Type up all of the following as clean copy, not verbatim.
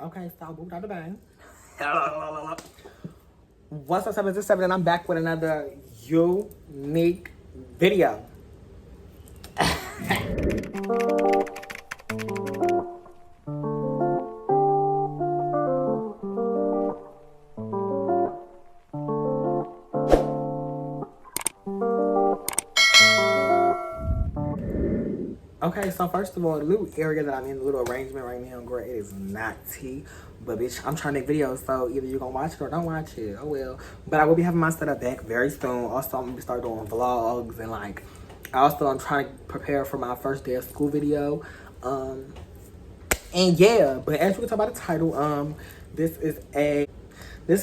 Okay, so moved out the bang. What's up, 7 and I'm back with another unique video. Okay, so first of all, the little area that I'm in, the little arrangement right now, girl, it is not tea. But bitch, I'm trying to make videos, so either you're gonna watch it or don't watch it. Oh well. But I will be having my setup back very soon. Also, I'm gonna start doing vlogs and like, also I'm trying to prepare for my first day of school video. And yeah, but as you can tell by the title, this is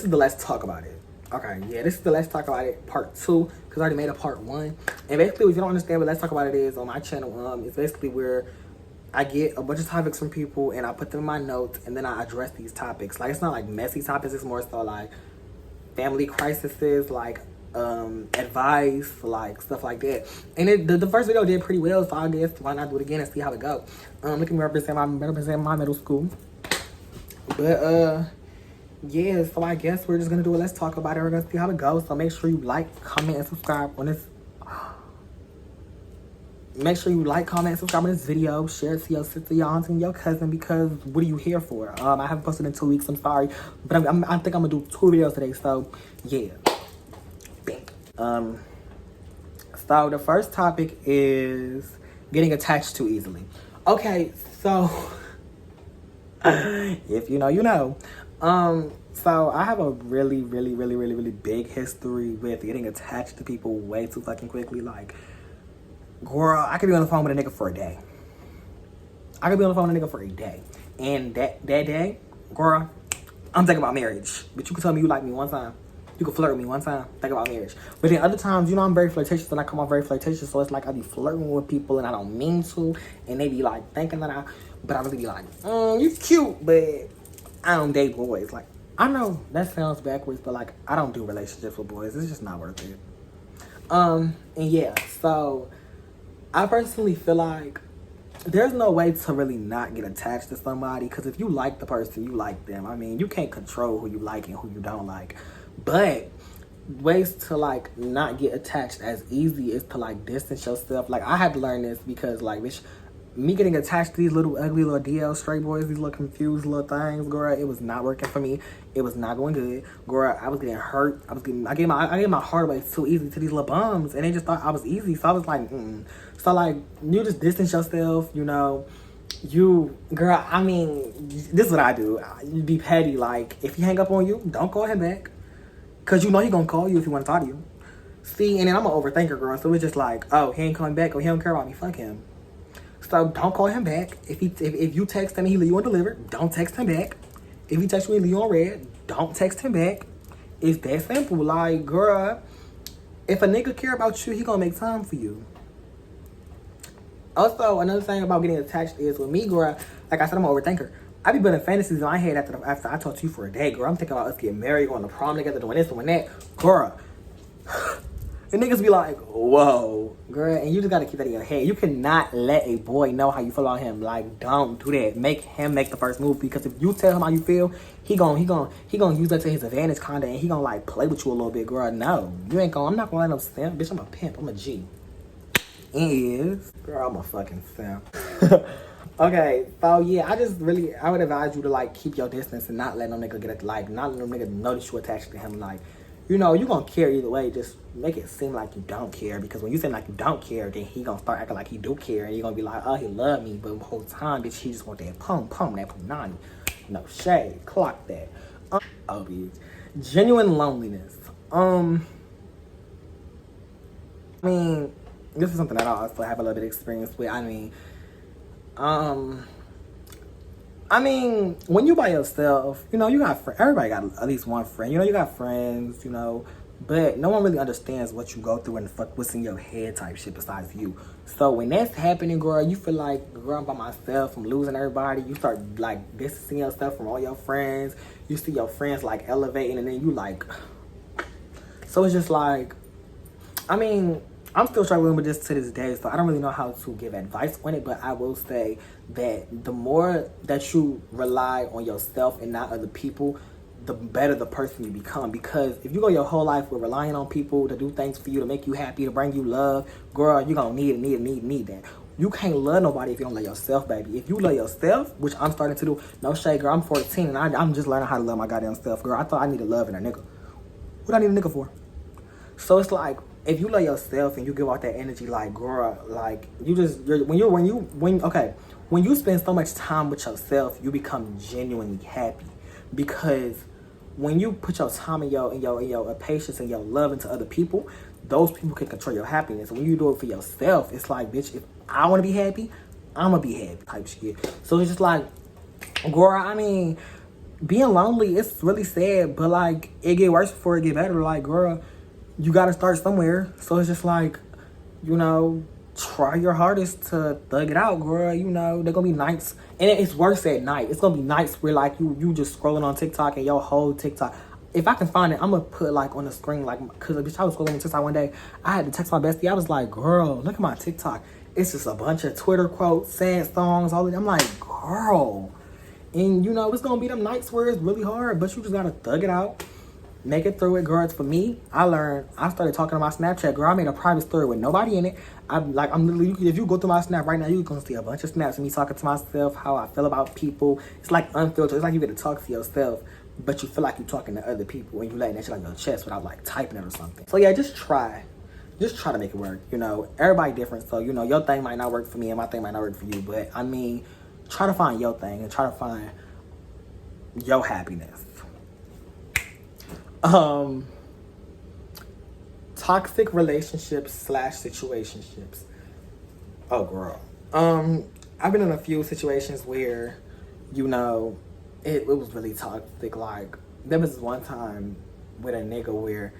the Let's Talk About It. Okay, yeah, this is the Let's Talk About It part 2, because I already made a part 1. And basically, if you don't understand what Let's Talk About It is on my channel, it's basically where I get a bunch of topics from people and I put them in my notes and then I address these topics. Like, it's not like messy topics, it's more so like family crises, like advice, like stuff like that. And the first video did pretty well, so I guess why not do it again and see how it go. Look at me represent my middle school. But yeah, so I guess we're just gonna do it. Let's talk about it. We're gonna see how it goes. So make sure you like, comment, and subscribe on this. Make sure you like, comment, and subscribe on this video. Share it to your sister, your auntie, and your cousin, because what are you here for? I haven't posted in 2 weeks. I'm sorry, but I think I'm gonna do 2 videos today. So yeah. So the first topic is getting attached too easily. Okay, so if you know, you know. So I have a really big history with getting attached to people way too fucking quickly. Like, girl, I could be on the phone with a nigga for a day. And that day, girl, I'm thinking about marriage. But you can tell me you like me one time. You can flirt with me one time, think about marriage. But then other times, you know, I'm very flirtatious and I come off very flirtatious. So it's like I be flirting with people and I don't mean to. And they be like thinking that but I really be like, you cute, but I don't date boys. Like, I know that sounds backwards, but like, I don't do relationships with boys. It's just not worth it. And yeah, so I personally feel like there's no way to really not get attached to somebody, because if you like the person, you like them. I mean, you can't control who you like and who you don't like. But ways to like not get attached as easy is to like distance yourself. Like, I had to learn this because like, bitch, me getting attached to these little ugly little DL straight boys, these little confused little things, girl, it was not working for me. It was not going good. Girl, I was getting hurt. I gave my heart away too easy to these little bums, and they just thought I was easy. So I was like, So like, you just distance yourself, you know. Girl, I mean, this is what I do. You be petty. Like, if he hang up on you, don't call him back, because you know he gonna call you if he want to talk to you. See, and then I'm an overthinker, girl. So it's just like, oh, he ain't coming back, or he don't care about me. Fuck him. So don't call him back. If you text him and he leave you undelivered, don't text him back. If he text you and leave you on red, don't text him back. It's that simple. Like, girl, if a nigga care about you, he gonna make time for you. Also, another thing about getting attached is, with me, girl, like I said, I'm an overthinker. I be building fantasies in my head after I talk to you for a day, girl. I'm thinking about us getting married, going to prom together, doing this, doing that. Girl, and niggas be like, whoa, girl, and you just gotta keep that in your head. You cannot let a boy know how you feel about him. Like, don't do that. Make him make the first move, because if you tell him how you feel, he gonna use that to his advantage, kinda, and he gonna like play with you a little bit, girl. No, you ain't gonna. I'm not gonna let him simp, bitch. I'm a pimp. I'm a G. Girl, I'm a fucking simp. Okay, so yeah, I would advise you to like keep your distance and not let no nigga not let no nigga notice you attached to him. Like, you know, you gonna care either way. Just make it seem like you don't care, because when you seem like you don't care, then he gonna start acting like he do care, and you're gonna be like, oh, he love me, but the whole time, bitch, he just want that pum, that punani. No shade, clock that. Oh, bitch. Genuine loneliness. I mean, this is something that I also have a little bit of experience with. I mean, when you by yourself, you know, you got everybody got at least one friend. You know, you got friends, you know, but no one really understands what you go through and what's in your head type shit besides you. So when that's happening, girl, you feel like, girl, I'm by myself, I'm losing everybody. You start like distancing yourself from all your friends. You see your friends like elevating, and then you like, so it's just like, I mean, I'm still struggling with this to this day, so I don't really know how to give advice on it, but I will say that the more that you rely on yourself and not other people, the better the person you become. Because if you go your whole life with relying on people to do things for you, to make you happy, to bring you love, girl, you're going to need that. You can't love nobody if you don't love yourself, baby. If you love yourself, which I'm starting to do, no shade, girl, I'm 14 and I'm just learning how to love my goddamn self, girl. I thought I needed love in a nigga. What I need a nigga for? So it's like, if you love yourself and you give out that energy, like, girl, like, when you spend so much time with yourself, you become genuinely happy. Because when you put your time and your patience and your love into other people, those people can control your happiness. When you do it for yourself, it's like, bitch, if I want to be happy, I'm going to be happy type shit. So it's just like, girl, I mean, being lonely, it's really sad, but like, it get worse before it get better. Like, girl, you got to start somewhere. So it's just like, you know, try your hardest to thug it out, girl. You know, they're gonna be nights, and it's worse at night. It's gonna be nights where like you just scrolling on TikTok and your whole TikTok. If I can find it, I'm gonna put like on the screen, like, cause bitch, I was scrolling on TikTok one day. I had to text my bestie. I was like, girl, look at my TikTok. It's just a bunch of Twitter quotes, sad songs, all of that. I'm like, girl, and you know, it's gonna be them nights where it's really hard, but you just gotta thug it out. Make it through it, girl. For me, I started talking to my Snapchat, girl. I made a private story with nobody in it. I'm literally, if you go through my Snap right now, you're gonna see a bunch of snaps of me talking to myself, how I feel about people. It's like unfiltered. It's like you get to talk to yourself, but you feel like you're talking to other people and you letting that shit on your chest without like typing it or something. So yeah, just try to make it work. You know, everybody different, so you know, your thing might not work for me and my thing might not work for you, but I mean, try to find your thing and try to find your happiness. Toxic relationships / situationships. Oh, girl. I've been in a few situations where, you know, it was really toxic. Like, there was one time with a nigga where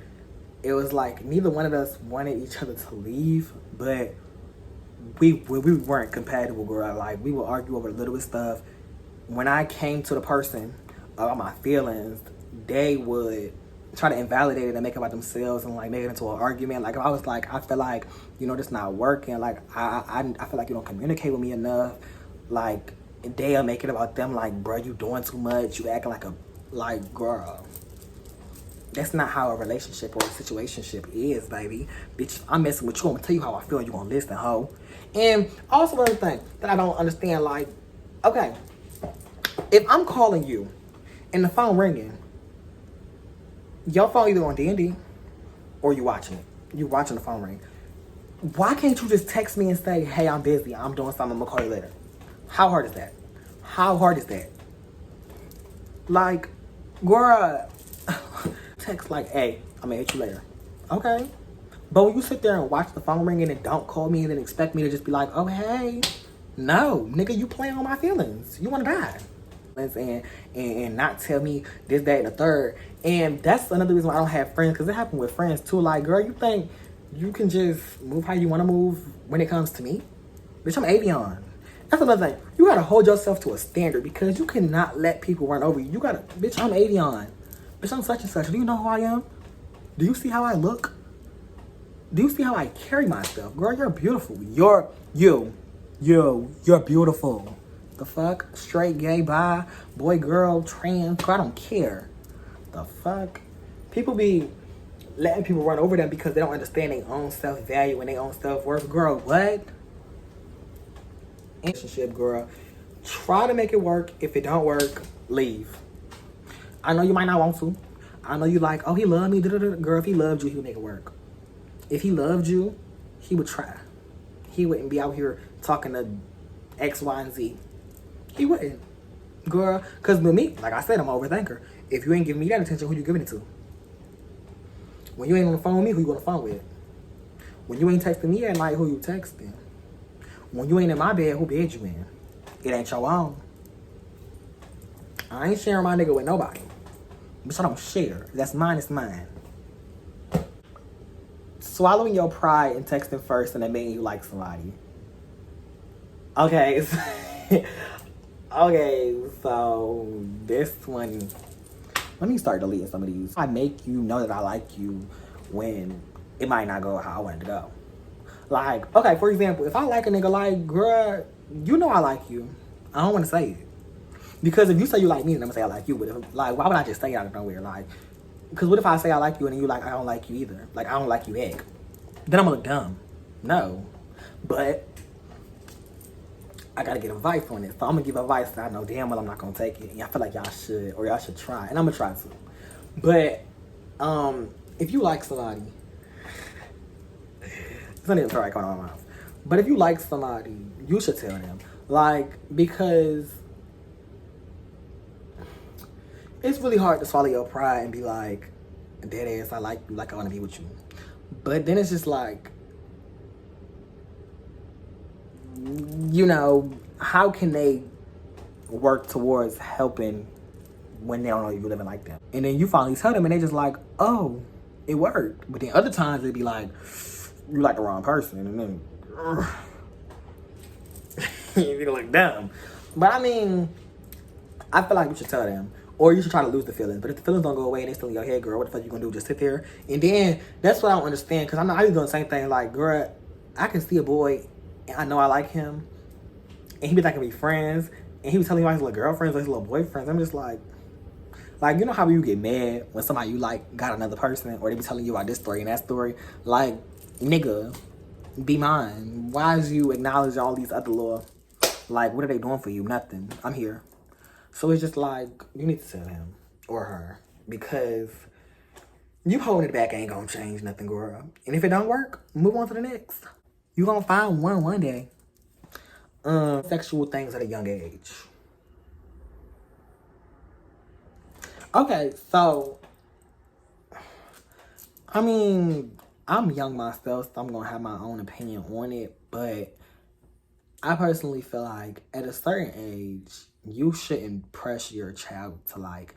it was like neither one of us wanted each other to leave, but we weren't compatible, girl. Like, we would argue over the littlest stuff. When I came to the person about my feelings, they would try to invalidate it and make it about themselves and like make it into an argument. Like, if I was like, I feel like, you know, this not working, like I feel like you don't communicate with me enough, like they'll make it about them, like, bro, you doing too much, you acting like girl, that's not how a relationship or a situationship is, baby. Bitch, I'm messing with you, I'm gonna tell you how I feel and you gonna listen, hoe. And also another thing that I don't understand, like, okay, if I'm calling you and the phone ringing, your phone either on D&D or you watching it. You watching the phone ring. Why can't you just text me and say, hey, I'm busy, I'm doing something, I'm gonna call you later? How hard is that? How hard is that? Like, girl, text like, hey, I'm gonna hit you later. Okay. But when you sit there and watch the phone ringing and don't call me and then expect me to just be like, oh, hey. No, nigga, you playing on my feelings. You wanna die. And not tell me this, that, and the third. And that's another reason why I don't have friends, because it happened with friends too. Like, girl, you think you can just move how you want to move when it comes to me? Bitch, I'm avion. That's another thing. You gotta hold yourself to a standard, because you cannot let people run over you. You gotta, bitch, I'm avion. Bitch, I'm such and such. Do you know who I am? Do you see how I look? Do you see how I carry myself? Girl, you're beautiful. You're beautiful. The fuck? Straight, gay, bi, boy, girl, trans, girl, I don't care. The fuck? People be letting people run over them because they don't understand their own self-value and their own self-worth. Girl, what? Relationship, girl. Try to make it work. If it don't work, leave. I know you might not want to. I know you like, oh, he loved me. Girl, if he loved you, he would make it work. If he loved you, he would try. He wouldn't be out here talking to X, Y, and Z. He wouldn't. Girl, because with me, like I said, I'm an overthinker. If you ain't giving me that attention, who you giving it to? When you ain't on the phone with me, who you on the phone with? When you ain't texting me at night, who you texting? When you ain't in my bed, who bed you in? It ain't your own. I ain't sharing my nigga with nobody. Bitch, I don't share. That's mine, it's mine. Swallowing your pride and texting first and admitting you like somebody. Okay. Okay, so this one, let me start deleting some of these. I make you know that I like you when it might not go how I want it to go. Like, okay, for example, if I like a nigga, like, girl, you know I like you. I don't want to say it. Because if you say you like me, then I'm going to say I like you. But, if, like, why would I just say it out of nowhere? Like, because what if I say I like you and then you like, I don't like you either? Like, I don't like you heck. Then I'm going to look dumb. No. But I got to get advice on it. So I'm going to give advice that I know damn well I'm not going to take it. And I feel like y'all should, or y'all should try. And I'm going to try to. But, if you like somebody, it's not even right coming out of my mouth. But if you like somebody, you should tell them. Like, because it's really hard to swallow your pride and be like, dead ass, I like you, like I want to be with you. But then it's just like, you know, how can they work towards helping when they don't know you're living like them? And then you finally tell them and they just like, oh, it worked. But then other times it'd be like, you like the wrong person. And then you look dumb. But I mean, I feel like you should tell them. Or you should try to lose the feelings. But if the feelings don't go away and they still in your head, girl, what the fuck you gonna do? Just sit there? And then, that's what I don't understand. Because I was doing the same thing. Like, girl, I can see a boy and I know I like him. And he be thinking we friends. And he was telling me about his little girlfriends or his little boyfriends. I'm just like, you know how you get mad when somebody you like got another person? Or they be telling you about this story and that story? Like, nigga, be mine. Why is you acknowledge all these other little, like, what are they doing for you? Nothing. I'm here. So it's just like, you need to tell him or her, because you holding it back ain't gonna change nothing, girl. And if it don't work, move on to the next. You gonna find one day. Sexual things at a young age. Okay, so, I mean, I'm young myself, so I'm gonna have my own opinion on it, but I personally feel like at a certain age, you shouldn't pressure your child to like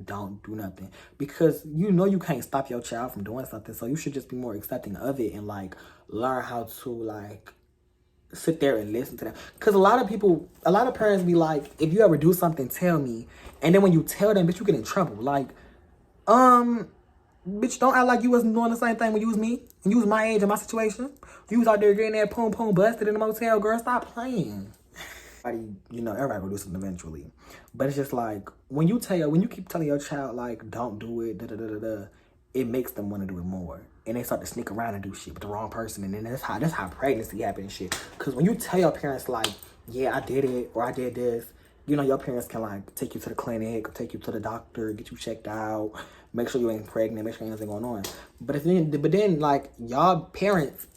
don't do nothing, because you know you can't stop your child from doing something. So you should just be more accepting of it and like learn how to like sit there and listen to them. Because a lot of parents be like, if you ever do something, tell me. And then when you tell them, bitch, you get in trouble. Like, bitch, don't act like you wasn't doing the same thing when you was me. And you was my age in my situation. You was out there getting that poom poom busted in the motel, girl. Stop playing. You know, everybody will do something eventually. But it's just like, when you keep telling your child, like, don't do it, it makes them want to do it more. And they start to sneak around and do shit with the wrong person. And then that's how pregnancy happens and shit. Because when you tell your parents, like, yeah, I did it, or I did this, you know, your parents can, like, take you to the clinic, or take you to the doctor, get you checked out, make sure you ain't pregnant, make sure anything going on. But then, like, y'all parents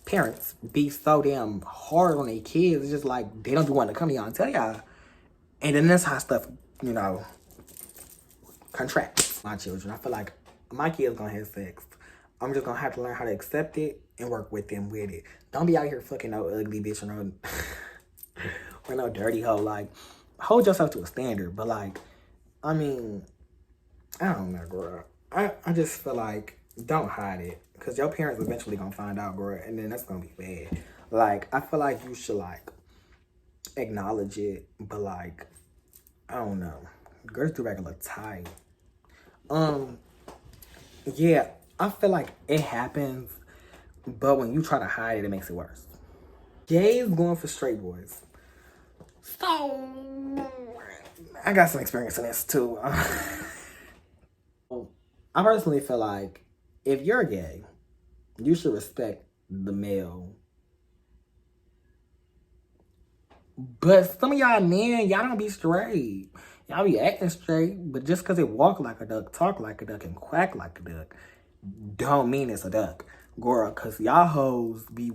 be so damn hard on their kids. It's just like, they don't be wanting to come to y'all and tell y'all. And then that's how stuff, you know, contracts. My children, I feel like my kids gonna have sex. I'm just gonna have to learn how to accept it and work with them with it. Don't be out here fucking no ugly bitch or no, or no dirty hoe. Like, hold yourself to a standard. But like, I mean, I don't know, girl. I just feel like, don't hide it. Because your parents eventually gonna find out, girl. And then that's gonna be bad. Like, I feel like you should, like, acknowledge it. But, like, I don't know. Girls do regular tight. Yeah, I feel like it happens. But when you try to hide it, it makes it worse. Gays going for straight boys. So, I got some experience in this, too. I personally feel like if you're gay, you should respect the male. But some of y'all men, y'all don't be straight. Y'all be acting straight, but just because it walk like a duck, talk like a duck, and quack like a duck, don't mean it's a duck. Girl, because y'all hoes be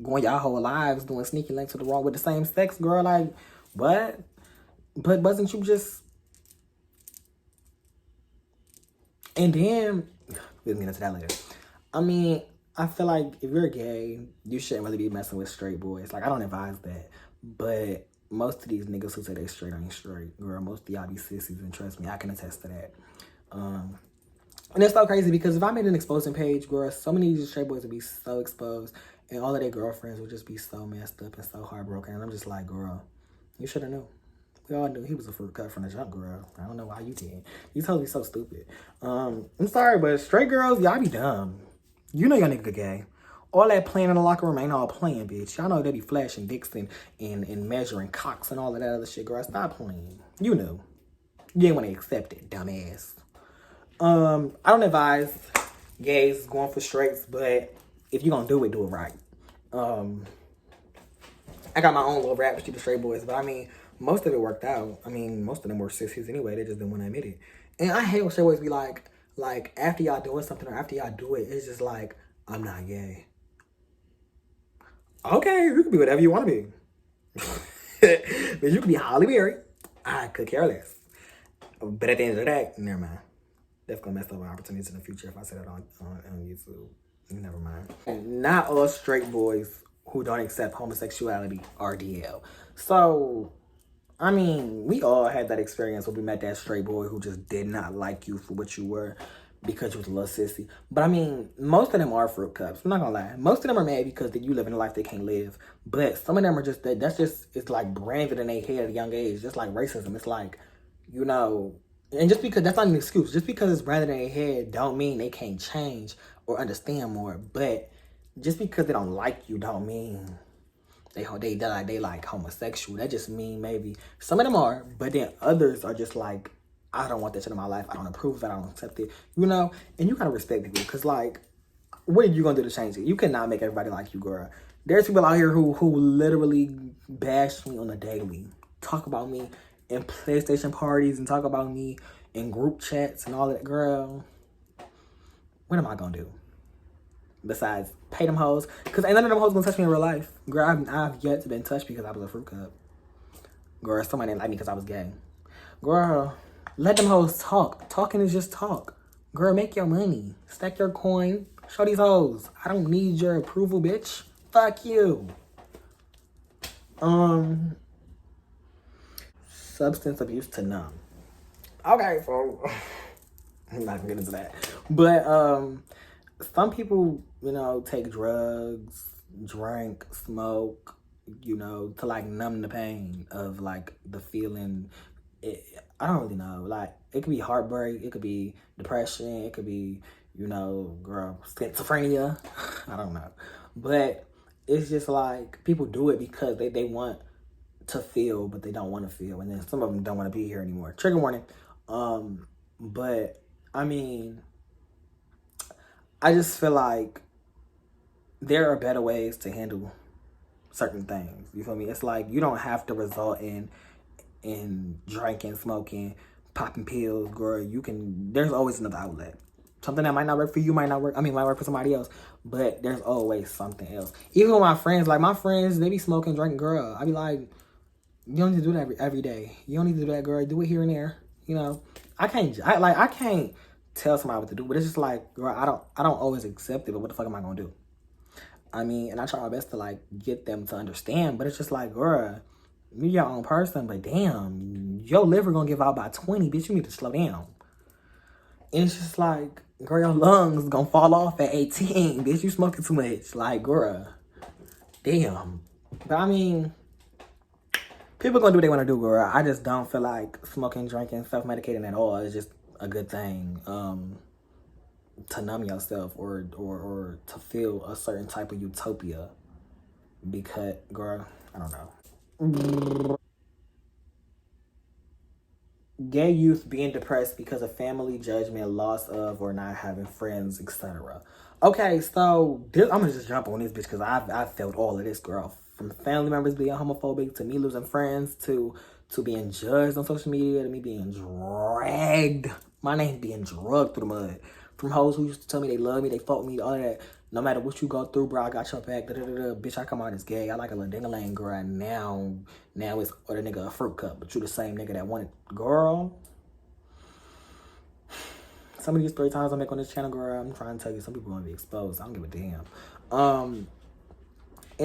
going y'all whole lives doing sneaky links to the wrong with the same sex, girl. Like, what? But wasn't you just... And then, we'll get into that later. I mean, I feel like if you're gay, you shouldn't really be messing with straight boys. Like, I don't advise that. But most of these niggas who say they straight ain't straight. Girl, most of y'all be sissies, and trust me, I can attest to that. And it's so crazy because if I made an exposing page, girl, so many of these straight boys would be so exposed. And all of their girlfriends would just be so messed up and so heartbroken. And I'm just like, girl, you should have knew. We all knew he was a fruit cut from the jump, girl. I don't know why you did. You totally so stupid. I'm sorry, but straight girls, y'all be dumb. You know your nigga gay. all that playing in the locker room ain't all playing, bitch. Y'all know they be flashing dicks and measuring cocks and all of that other shit, girl. Stop playing. You knew. You didn't want to accept it, dumbass. I don't advise gays going for straights, but if you gonna do it right. I got my own little rap sheet of straight boys, but I mean, most of it worked out. I mean, most of them were sissies anyway. They just didn't want to admit it. And I hate when straight boys be like after y'all doing something or after y'all do it, it's just like, I'm not gay. Okay, you can be whatever you want to be. But you can be Holly Berry. I could care less. But at the end of the day, never mind. That's gonna mess up my opportunities in the future if I say that on YouTube. Never mind. And not all straight boys who don't accept homosexuality are DL. So, I mean, we all had that experience when we met that straight boy who just did not like you for what you were because you was a little sissy. But I mean, most of them are fruit cups. I'm not gonna lie. Most of them are mad because you live in a life they can't live. But some of them are just that's just, it's like branded in their head at a young age. Just like racism. It's like, you know, and just because that's not an excuse. Just because it's branded in their head don't mean they can't change or understand more. But just because they don't like you don't mean they like homosexual. That just mean maybe some of them are, but then others are just like, I don't want that shit in my life. I don't approve of it. I don't accept it. You know? And you gotta respect people. Because, like, what are you gonna do to change it? You cannot make everybody like you, girl. There's people out here who literally bash me on a daily. Talk about me in PlayStation parties and talk about me in group chats and all that. Girl, what am I gonna do? Besides pay them hoes. Because ain't none of them hoes gonna touch me in real life. Girl, I've yet to been touched because I was a fruit cup. Girl, somebody didn't like me because I was gay. Girl, let them hoes talk. Talking is just talk. Girl, make your money. Stack your coin. Show these hoes. I don't need your approval, bitch. Fuck you. Substance abuse to numb. Okay, so I'm not gonna get into that. But some people, you know, take drugs, drink, smoke, you know, to like numb the pain of like the feeling. I don't really know. Like, it could be heartbreak, it could be depression, it could be, you know, girl, schizophrenia. I don't know. But it's just like people do it because they want to feel, but they don't want to feel. And then some of them don't want to be here anymore. Trigger warning. But I mean, I just feel like there are better ways to handle certain things. You feel me? It's like you don't have to result in drinking, smoking, popping pills, girl. There's always another outlet. Something that might not work for you might work for somebody else, but there's always something else. Even with my friends, they be smoking, drinking, girl. I be like, you don't need to do that every day. You don't need to do that, girl. Do it here and there. You know, I can't tell somebody what to do, but it's just like, girl, I don't always accept it, but what the fuck am I gonna do? I mean, and I try my best to like get them to understand, but it's just like, girl, you're your own person, but damn, your liver gonna give out by 20, bitch. You need to slow down. And it's just like, girl, your lungs gonna fall off at 18, bitch. You smoking too much. Like, girl, damn. But I mean, people gonna do what they wanna do, girl. I just don't feel like smoking, drinking, self-medicating at all is just a good thing to numb yourself or to feel a certain type of utopia. Because, girl, I don't know. Gay youth being depressed because of family judgment, loss of, or not having friends, etc. Okay, so I'm gonna just jump on this bitch because I've felt all of this, girl. From family members being homophobic to me losing friends to being judged on social media to me being dragged, my name being drugged through the mud. From hoes who used to tell me they love me, they fought me, all that. No matter what you go through, bro, I got your back. Bitch, I come out as gay. I like a little ding-a-lang, girl. And now it's other nigga a fruit cup. But you the same nigga that wanted, girl. Some of these 3 times I make on this channel, girl, I'm trying to tell you, some people want to be exposed. I don't give a damn. And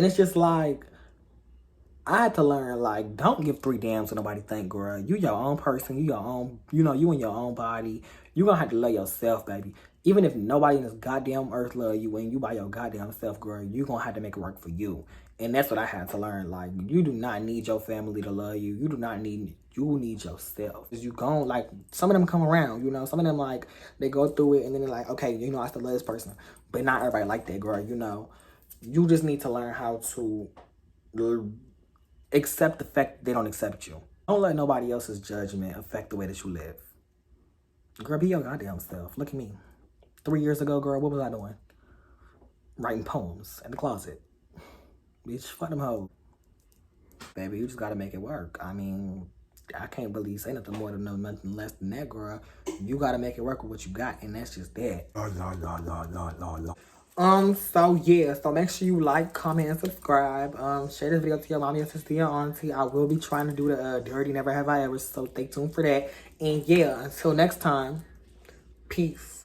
it's just like, I had to learn, like, don't give 3 damns to nobody think, girl. You your own person. You your own, you know, you in your own body. You gonna have to love yourself, baby. Even if nobody in this goddamn earth love you and you by your goddamn self, girl, you gonna have to make it work for you. And that's what I had to learn. Like, you do not need your family to love you. You need yourself. You gon' like, some of them come around, you know. Some of them, like, they go through it and then they're like, okay, you know, I still love this person. But not everybody like that, girl, you know. You just need to learn how to accept the fact that they don't accept you. Don't let nobody else's judgment affect the way that you live. Girl, be your goddamn self. Look at me. 3 years ago, girl, what was I doing? Writing poems in the closet. Bitch, fuck them hoes. Baby, you just gotta make it work. I mean, I can't really say nothing more than nothing less than that, girl. You gotta make it work with what you got, and that's just that. So yeah, so make sure you like, comment, and subscribe. Share this video to your mommy and sister, your auntie. I will be trying to do the dirty never have I ever, so stay tuned for that. And yeah, until next time, peace.